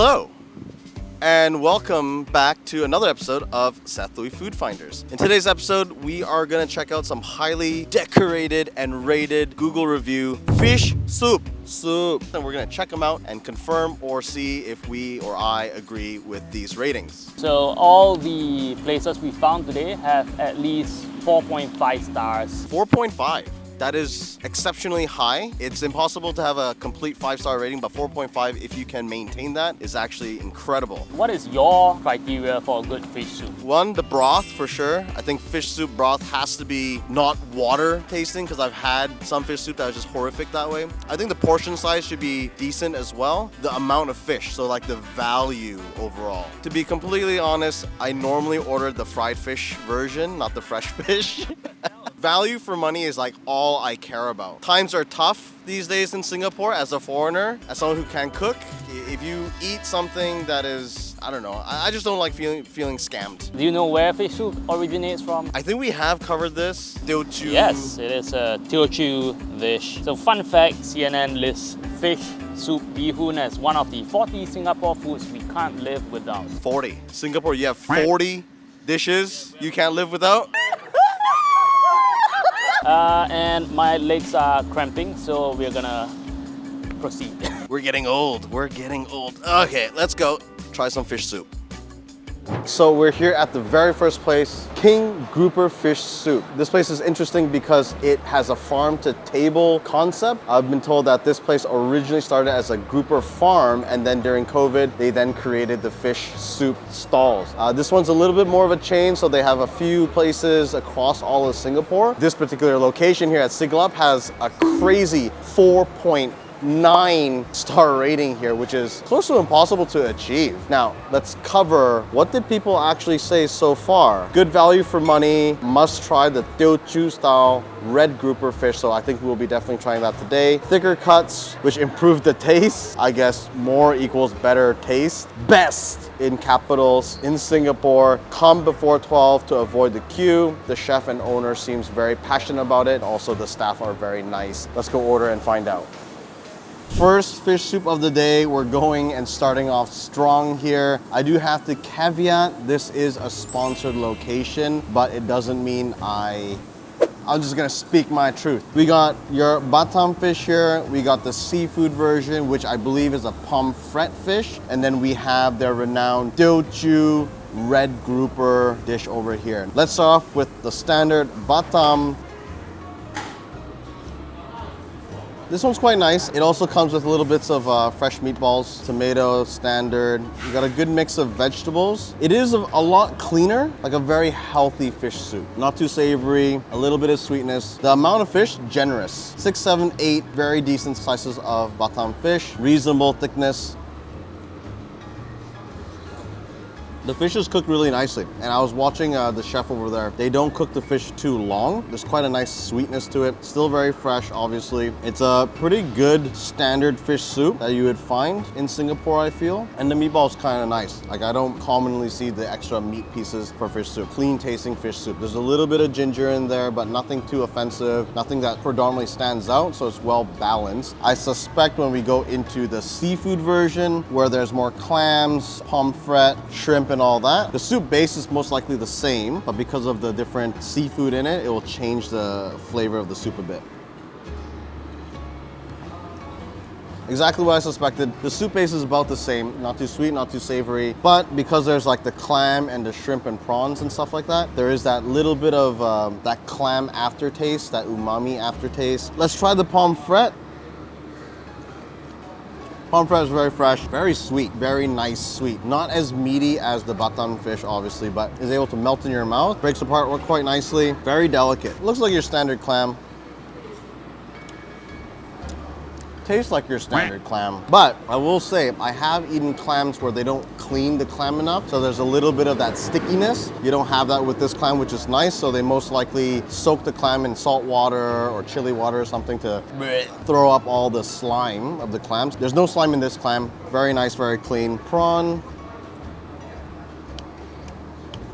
Hello, and welcome back to another episode of SETHLUI Food Finders. In today's episode, we are going to check out some highly decorated and rated Google review fish soup. And we're going to check them out and confirm or see if we or I agree with these ratings. So all the places we found today have at least 4.5 stars. 4.5. That is exceptionally high. It's impossible to have a complete 5-star rating, but 4.5, if you can maintain that, is actually incredible. What is your criteria for a good fish soup? One, the broth for sure. I think fish soup broth has to be not water tasting, because I've had some fish soup that was just horrific that way. I think the portion size should be decent as well. The amount of fish, so like the value overall. To be completely honest, I normally ordered the fried fish version, not the fresh fish. Value for money is like all I care about. Times are tough these days in Singapore as a foreigner, as someone who can cook. If you eat something that is, I don't know, I just don't like feeling scammed. Do you know where fish soup originates from? I think we have covered this. Teochew. Yes, it is a Teochew dish. So fun fact, CNN lists fish soup bee hoon as one of the 40 Singapore foods we can't live without. 40. Singapore, you have 40 dishes you can't live without? And my legs are cramping, so we're gonna proceed. We're getting old. We're getting old. Okay, let's go try some fish soup. So we're here at the very first place, King Grouper Fish Soup. This place is interesting because it has a farm to table concept. I've been told that this place originally started as a grouper farm, and then during COVID, they then created the fish soup stalls. This one's a little bit more of a chain, so they have a few places across all of Singapore. This particular location here at SETHLUI has a crazy 4.9-star rating here, which is close to impossible to achieve. Now, let's cover what did people actually say so far. Good value for money, must try the Teochew style red grouper fish, so I think we'll be definitely trying that today. Thicker cuts, which improve the taste. I guess more equals better taste. Best in capitals in Singapore. Come before 12 to avoid the queue. The chef and owner seems very passionate about it. Also, the staff are very nice. Let's go order and find out. First fish soup of the day, we're going and starting off strong here. I do have to caveat, this is a sponsored location, but it doesn't mean I'm just gonna speak my truth. We got your Batam fish here, we got the seafood version, which I believe is a pomfret fish, and then we have their renowned Teochew red grouper dish over here. Let's start off with the standard Batam. This one's quite nice. It also comes with little bits of fresh meatballs, tomato, standard. You got a good mix of vegetables. It is a lot cleaner, like a very healthy fish soup. Not too savory, a little bit of sweetness. The amount of fish, generous. 6, 7, 8 very decent slices of Batam fish, reasonable thickness. The fish is cooked really nicely, and I was watching the chef over there. They don't cook the fish too long. There's quite a nice sweetness to it. Still very fresh, obviously. It's a pretty good standard fish soup that you would find in Singapore, I feel. And the meatball is kind of nice. Like, I don't commonly see the extra meat pieces for fish soup. Clean tasting fish soup. There's a little bit of ginger in there, but nothing too offensive. Nothing that predominantly stands out, so it's well balanced. I suspect when we go into the seafood version, where there's more clams, pomfret, shrimp, and all that, the soup base is most likely the same, but because of the different seafood in it, it will change the flavor of the soup a bit. Exactly what I suspected. The soup base is about the same, not too sweet, not too savory, but because there's like the clam and the shrimp and prawns and stuff like that, there is that little bit of that clam aftertaste, that umami aftertaste. Let's try the pomfret. Pomfret is very fresh, very sweet, very nice sweet. Not as meaty as the Batam fish, obviously, but is able to melt in your mouth. Breaks apart quite nicely. Very delicate. Looks like your standard clam. Tastes like your standard clam. But I will say, I have eaten clams where they don't clean the clam enough, so there's a little bit of that stickiness. You don't have that with this clam, which is nice, so they most likely soak the clam in salt water or chili water or something to throw up all the slime of the clams. There's no slime in this clam. Very nice, very clean. Prawn.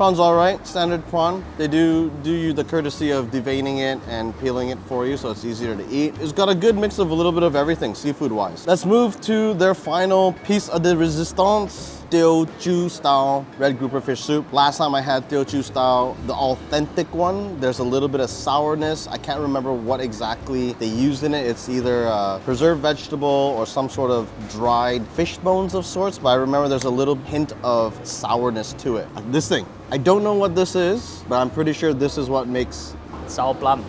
Prawn's all right, standard prawn. They do you the courtesy of deveining it and peeling it for you so it's easier to eat. It's got a good mix of a little bit of everything seafood-wise. Let's move to their final piece of the resistance. Teochew style red grouper fish soup. Last time I had Teochew style, the authentic one, there's a little bit of sourness. I can't remember what exactly they used in it. It's either preserved vegetable or some sort of dried fish bones of sorts, but I remember there's a little hint of sourness to it. This thing, I don't know what this is, but I'm pretty sure this is what makes... Sour plum.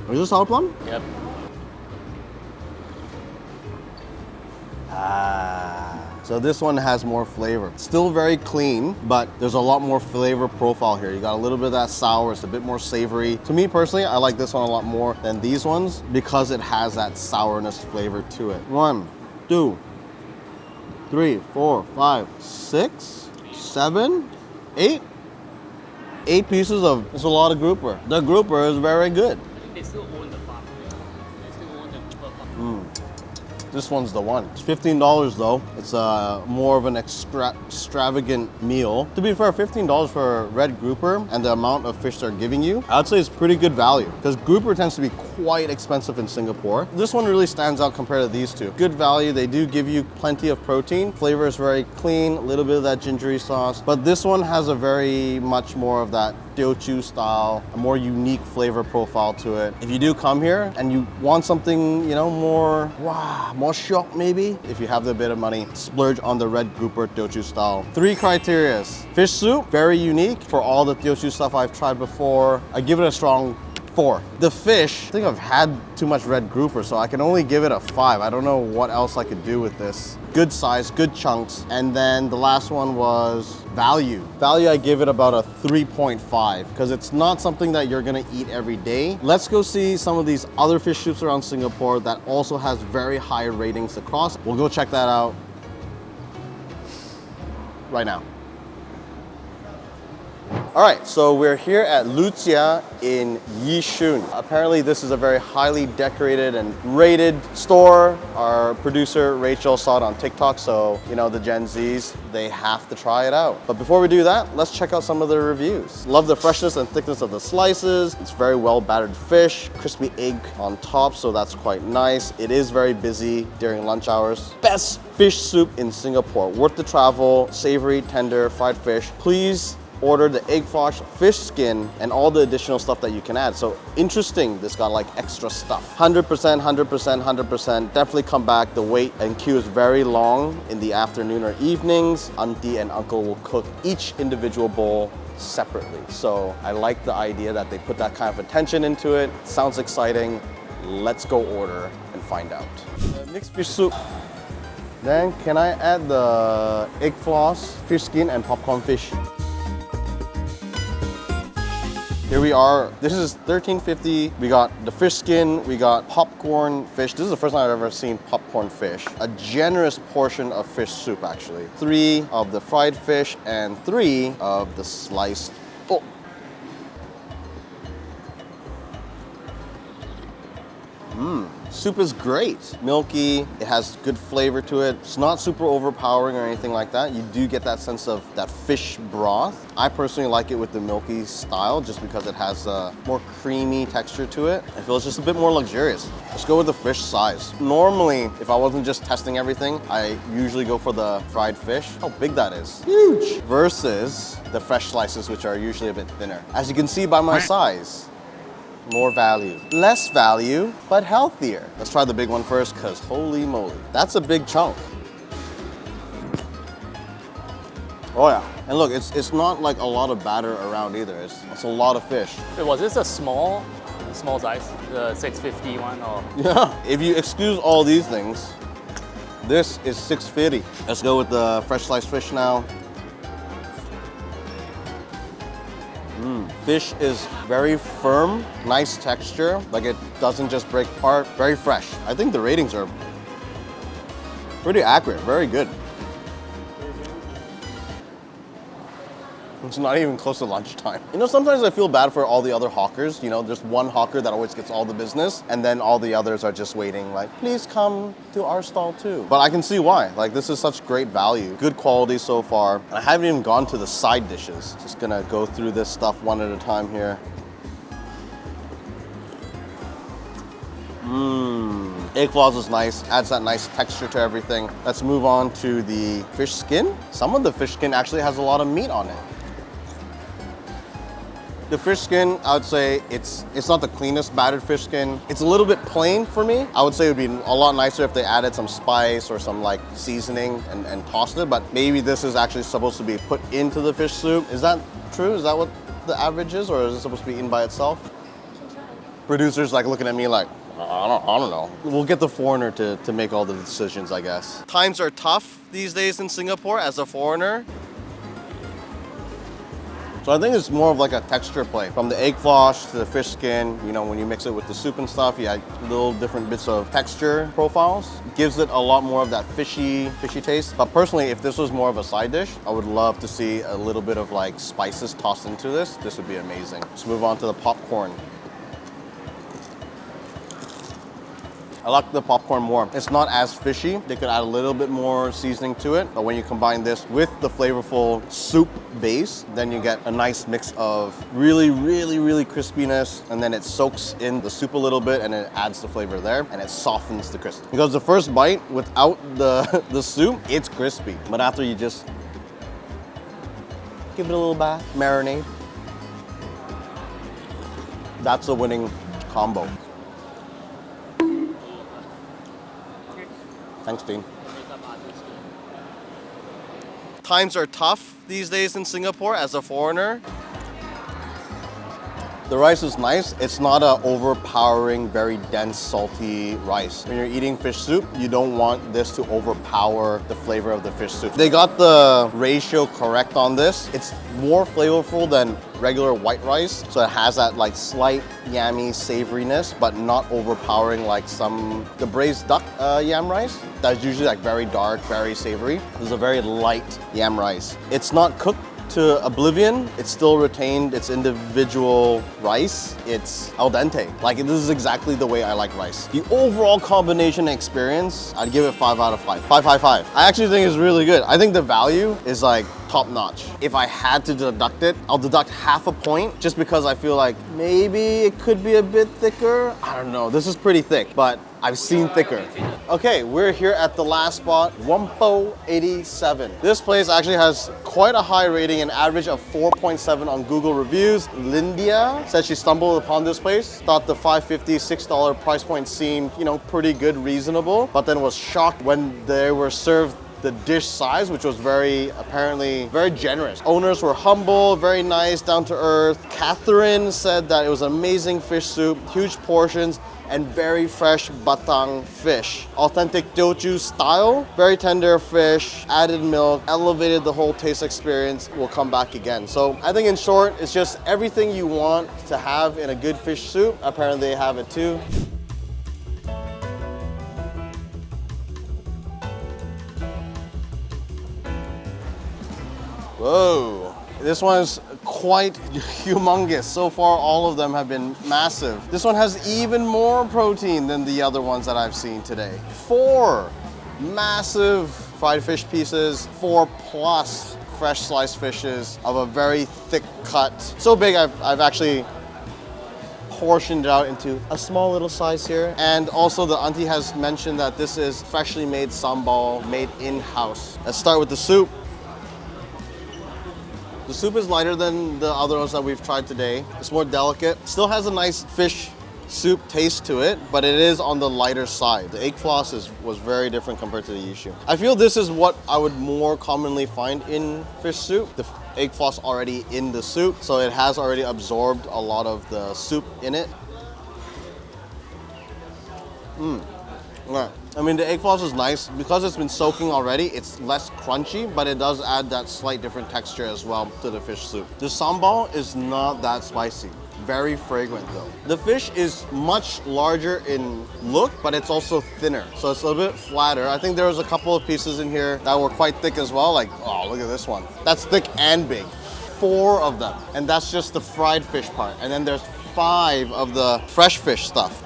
Is this sour plum? Yep. So this one has more flavor. Still very clean, but there's a lot more flavor profile here. You got a little bit of that sour, it's a bit more savory. To me personally, I like this one a lot more than these ones because it has that sourness flavor to it. 1, 2, 3, 4, 5, 6, 7, 8. 8 pieces of, it's a lot of grouper. The grouper is very good. I think they still own the farm. They still own the grouper farm. This one's the one. It's $15 though. It's more of an extravagant meal. To be fair, $15 for red grouper and the amount of fish they're giving you, I'd say it's pretty good value because grouper tends to be quite expensive in Singapore. This one really stands out compared to these two. Good value. They do give you plenty of protein. Flavor is very clean, a little bit of that gingery sauce, but this one has a very much more of that Teochew style, a more unique flavor profile to it. If you do come here and you want something, you know, more shock maybe, if you have the bit of money, splurge on the red grouper Teochew style. 3 criterias. Fish soup, very unique for all the Teochew stuff I've tried before. I give it a strong 4. The fish, I think I've had too much red grouper, so I can only give it a 5. I don't know what else I could do with this. Good size, good chunks. And then the last one was value. Value, I give it about a 3.5 because it's not something that you're gonna eat every day. Let's go see some of these other fish soups around Singapore that also has very high ratings across. We'll go check that out right now. All right, so we're here at Lucia in Yishun. Apparently this is a very highly decorated and rated store. Our producer Rachel saw it on TikTok, so you know the Gen Zs, they have to try it out. But before we do that, let's check out some of the reviews. Love the freshness and thickness of the slices. It's very well battered fish, crispy egg on top, so that's quite nice. It is very busy during lunch hours. Best fish soup in Singapore. Worth the travel, savory, tender, fried fish. Please order the egg flash, fish skin, and all the additional stuff that you can add. So interesting, this got like extra stuff. 100%, 100%, 100%. Definitely come back. The wait and queue is very long in the afternoon or evenings. Auntie and uncle will cook each individual bowl separately. So I like the idea that they put that kind of attention into it. Sounds exciting. Let's go order and find out. Mixed fish soup. Then can I add the egg floss, fish skin, and popcorn fish? Here we are. This is $13.50. We got the fish skin, we got popcorn fish. This is the first time I've ever seen popcorn fish. A generous portion of fish soup, actually. 3 of the fried fish and 3 of the sliced. Oh. Soup is great. Milky, it has good flavor to it. It's not super overpowering or anything like that. You do get that sense of that fish broth. I personally like it with the milky style just because it has a more creamy texture to it. It feels just a bit more luxurious. Let's go with the fish size. Normally, if I wasn't just testing everything, I usually go for the fried fish. How big that is. Huge. Versus the fresh slices, which are usually a bit thinner. As you can see by my size, more value. Less value, but healthier. Let's try the big one first, because holy moly. That's a big chunk. Oh yeah. And look, it's not like a lot of batter around either. It's a lot of fish. Wait, was this a small size? The 650 one or? Yeah. If you excuse all these things, this is $6.50. Let's go with the fresh sliced fish now. Fish is very firm, nice texture, like it doesn't just break apart, very fresh. I think the ratings are pretty accurate, very good. It's not even close to lunchtime. You know, sometimes I feel bad for all the other hawkers. You know, there's one hawker that always gets all the business, and then all the others are just waiting like, please come to our stall too. But I can see why. Like, this is such great value. Good quality so far. I haven't even gone to the side dishes. Just gonna go through this stuff one at a time here. Egg floss is nice, adds that nice texture to everything. Let's move on to the fish skin. Some of the fish skin actually has a lot of meat on it. The fish skin, I would say it's not the cleanest battered fish skin. It's a little bit plain for me. I would say it would be a lot nicer if they added some spice or some like seasoning and tossed it, but maybe this is actually supposed to be put into the fish soup. Is that true? Is that what the average is, or is it supposed to be eaten by itself? Producers like looking at me like, I don't know. We'll get the foreigner to make all the decisions, I guess. Times are tough these days in Singapore as a foreigner. So I think it's more of like a texture play. From the egg floss to the fish skin, you know, when you mix it with the soup and stuff, you add little different bits of texture profiles. It gives it a lot more of that fishy taste. But personally, if this was more of a side dish, I would love to see a little bit of like spices tossed into this. This would be amazing. Let's move on to the popcorn. I like the popcorn more. It's not as fishy. They could add a little bit more seasoning to it. But when you combine this with the flavorful soup base, then you get a nice mix of really crispiness. And then it soaks in the soup a little bit and it adds the flavor there and it softens the crisp. Because the first bite without the soup, it's crispy. But after you just give it a little bath, marinade, that's a winning combo. Thanks, Dean. Times are tough these days in Singapore as a foreigner. The rice is nice. It's not an overpowering, very dense, salty rice. When you're eating fish soup, you don't want this to overpower the flavor of the fish soup. They got the ratio correct on this. It's more flavorful than regular white rice. So it has that like slight yammy savoriness, but not overpowering like the braised duck yam rice. That's usually like very dark, very savory. This is a very light yam rice. It's not cooked to oblivion. It's still retained its individual rice. It's al dente. Like, this is exactly the way I like rice. The overall combination experience, I'd give it 5 out of 5. 5. I actually think it's really good. I think the value is like top notch. If I had to deduct it, I'll deduct half a point just because I feel like maybe it could be a bit thicker. I don't know. This is pretty thick, but I've seen thicker. Okay, we're here at the last spot, Whampoa 87. This place actually has quite a high rating, an average of 4.7 on Google reviews. Lindia said she stumbled upon this place, thought the $5.50, $6 price point seemed, you know, pretty good, reasonable, but then was shocked when they were served the dish size, which was apparently very generous. Owners were humble, very nice, down to earth. Catherine said that it was amazing fish soup, huge portions, and very fresh batang fish. Authentic Teochew style, very tender fish, added milk, elevated the whole taste experience. We'll come back again. So I think in short, it's just everything you want to have in a good fish soup. Apparently they have it too. Whoa. This one is quite humongous. So far, all of them have been massive. This one has even more protein than the other ones that I've seen today. 4 massive fried fish pieces, 4+ fresh sliced fishes of a very thick cut. So big, I've actually portioned it out into a small little size here. And also the auntie has mentioned that this is freshly made sambal, made in-house. Let's start with the soup. The soup is lighter than the other ones that we've tried today. It's more delicate. Still has a nice fish soup taste to it, but it is on the lighter side. The egg floss was very different compared to the Yishun. I feel this is what I would more commonly find in fish soup. The egg floss already in the soup, so it has already absorbed a lot of the soup in it. Yeah. I mean, the egg floss is nice. Because it's been soaking already, it's less crunchy, but it does add that slight different texture as well to the fish soup. The sambal is not that spicy. Very fragrant though. The fish is much larger in look, but it's also thinner. So it's a little bit flatter. I think there was a couple of pieces in here that were quite thick as well. Like, oh, look at this one. That's thick and big. 4 of them. And that's just the fried fish part. And then there's 5 of the fresh fish stuff.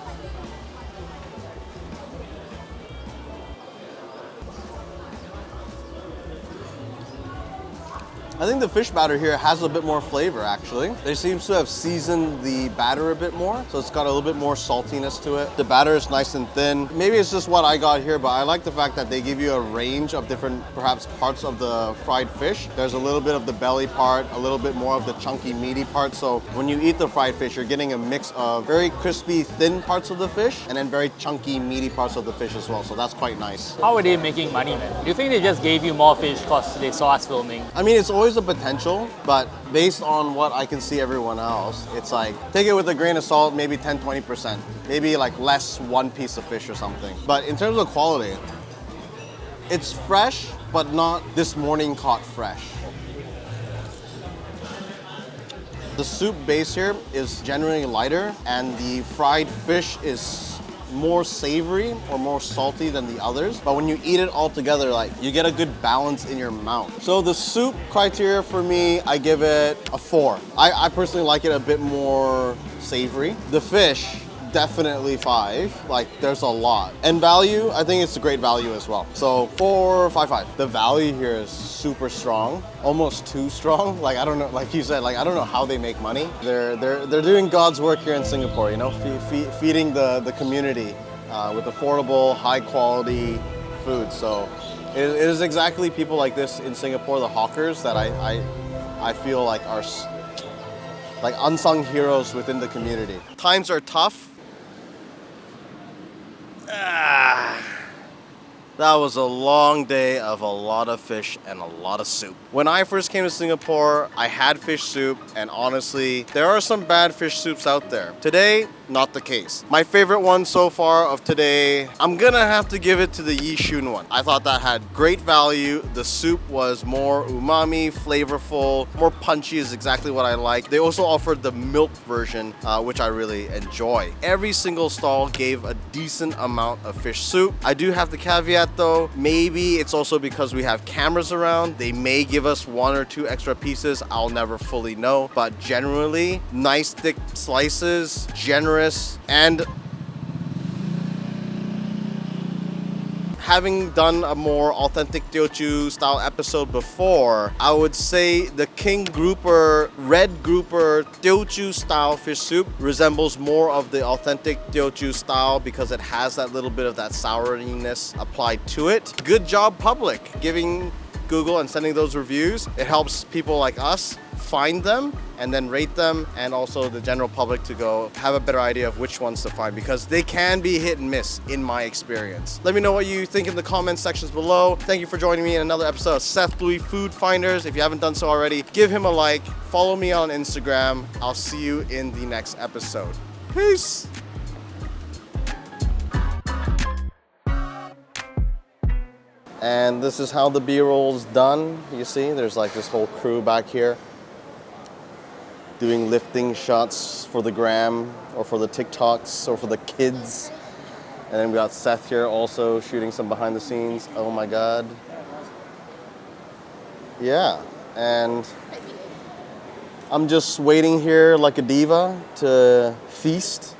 I think the fish batter here has a bit more flavor, actually. They seem to have seasoned the batter a bit more, so it's got a little bit more saltiness to it. The batter is nice and thin. Maybe it's just what I got here, but I like the fact that they give you a range of different, perhaps, parts of the fried fish. There's a little bit of the belly part, a little bit more of the chunky, meaty part. So when you eat the fried fish, you're getting a mix of very crispy, thin parts of the fish, and then very chunky, meaty parts of the fish as well. So that's quite nice. How are they making money, man? Do you think they just gave you more fish because they saw us filming? I mean, it's always a potential, but based on what I can see everyone else, it's like, take it with a grain of salt, maybe 10-20%. Maybe like less one piece of fish or something. But in terms of quality, it's fresh, but not this morning caught fresh. The soup base here is generally lighter, and the fried fish is more savory or more salty than the others, but when you eat it all together, like, you get a good balance in your mouth. So the soup criteria for me, I give it a 4. I personally like it a bit more savory. The fish, definitely 5. Like, there's a lot. And value, I think it's a great value as well. So 4, 5, 5. The value here is super strong, almost too strong. Like, I don't know, like you said, like, I don't know how they make money. They're doing God's work here in Singapore, you know, feeding the community with affordable, high quality food. So it is exactly people like this in Singapore, the hawkers, that I feel like are like unsung heroes within the community. Times are tough. That was a long day of a lot of fish and a lot of soup. When I first came to Singapore, I had fish soup, and honestly, there are some bad fish soups out there. Today, not the case. My favorite one so far of today, I'm gonna have to give it to the Yishun one. I thought that had great value. The soup was more umami, flavorful, more punchy is exactly what I like. They also offered the milk version, which I really enjoy. Every single stall gave a decent amount of fish soup. I do have the caveat though, maybe it's also because we have cameras around. They may give us 1 or 2 extra pieces. I'll never fully know, but generally, nice thick slices, generous, and having done a more authentic Teochew style episode before, I would say the king grouper, red grouper Teochew style fish soup resembles more of the authentic Teochew style because it has that little bit of that souriness applied to it. Good job, public, giving Google and sending those reviews. It helps people like us find them and then rate them, and also the general public to go have a better idea of which ones to find, because they can be hit and miss in my experience. Let me know what you think in the comment sections below. Thank you for joining me in another episode of SETHLUI Food Finders. If you haven't done so already, give him a like, follow me on Instagram. I'll see you in the next episode. Peace. And this is how the B-roll's done. You see, there's like this whole crew back here doing lifting shots for the gram or for the TikToks or for the kids. And then we got Seth here also shooting some behind the scenes. Oh my God. Yeah, and I'm just waiting here like a diva to feast.